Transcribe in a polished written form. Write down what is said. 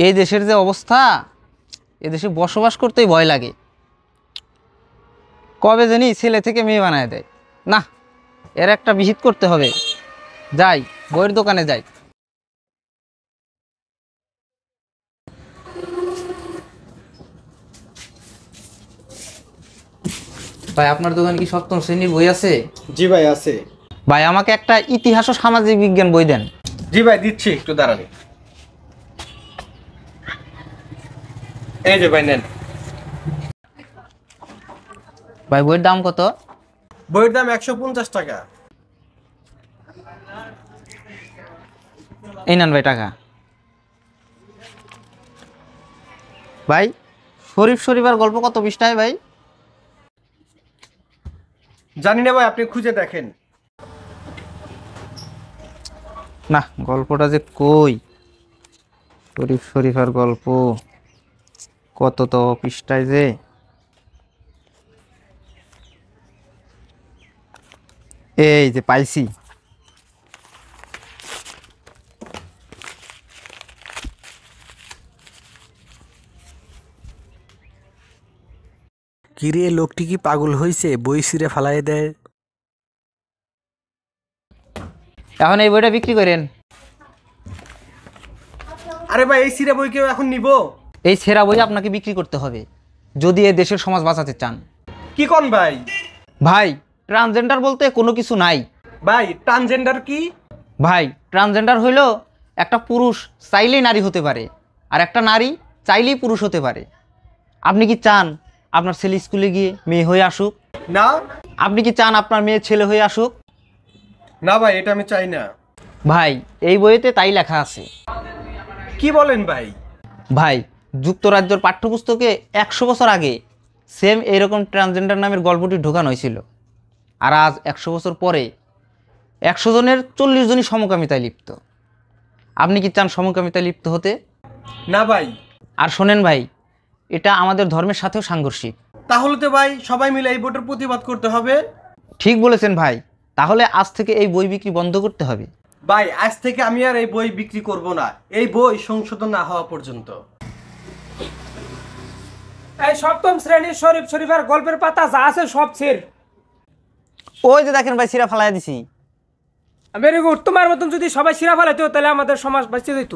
এই দেশের যে অবস্থা, এ দেশে বসবাস করতেই ভয় লাগে। কবে জানি ছেলে থেকে মেয়ে বানায় দেয়। না, এর একটা বিহিত করতে হবে। যাই, বইয়ের দোকানে যাই। ভাই, আপনার দোকানে কি সপ্তম শ্রেণীর বই আছে? জি ভাই আছে। ভাই, আমাকে একটা ইতিহাস ও সামাজিক বিজ্ঞান বই দেন। জি ভাই দিচ্ছি, একটু দাঁড়ান। এই যে ভাই নেন। ভাই, বইয়ের দাম কত? বইয়ের দাম 150 টাকা। এই নেন ভাই টাকা। ভাই, শরীফ শরীফার গল্প কত পৃষ্ঠায় ভাই? জানি না ভাই, আপনি খুঁজে দেখেন। না, গল্পটা যে কই, শরীফ শরীফার গল্প কত তো পৃষ্ঠায় যে। এই যে পাইছি। কিরে, লোকটি কি পাগল হইছে? বই ছিঁড়ে ফালাই দেয়। এখন এই বইটা বিক্রি করেন। আরে ভাই, এই সিরা বই কেউ এখন নিব? এই সেরা বই আপনাকে বিক্রি করতে হবে যদি এই দেশের সমাজ বাঁচাতে চান। কি কোন ভাই? ভাই, ট্রান্সজেন্ডার বলতে কোনো কিছু নাই। ভাই ট্রান্সজেন্ডার কি? ভাই, ট্রান্সজেন্ডার হইল একটা পুরুষ চাইলেই নারী হতে পারে, আর একটা নারী চাইলেই পুরুষ হতে পারে। আপনি কি চান আপনার ছেলে স্কুলে গিয়ে মেয়ে হয়ে আসুক? না আপনি কি চান আপনার মেয়ে ছেলে হয়ে আসুক? না ভাই, এটা আমি চাই না। ভাই, এই বইতে তাই লেখা আছে। কি বলেন ভাই? ভাই, যুক্তরাজ্যের পাঠ্যপুস্তকে 100 বছর আগে সেম এইরকম ট্রান্সজেন্ডার নামের গল্পটি ঢোকানো হয়েছিল। আর আজ 100 বছর পরে 100 জনের 40 জনই সমকামিতায় লিপ্ত। আপনি কি চান সমকামিতায় লিপ্ত হতে? না ভাই। আর শোনেন ভাই, এটা আমাদের ধর্মের সাথেও সাংঘর্ষিক। তাহলে তো ভাই সবাই মিলে এই বইটার প্রতিবাদ করতে হবে। ঠিক বলেছেন ভাই, তাহলে আজ থেকে এই বই বিক্রি বন্ধ করতে হবে। ভাই, আজ থেকে আমি আর এই বই বিক্রি করব না, এই বই সংশোধন না হওয়া পর্যন্ত। এই সপ্তম শ্রেণীর শরীফ শরীফের গল্পের পাতা যা আছে সব ছেড়। ওই যে দেখেন ভাই, সিরা ফালাই দিছি। Very good. তোমার মতন যদি সবাই শিরা ফেলাইতো তাহলে আমাদের সমাজ বাঁচিয়ে যেত।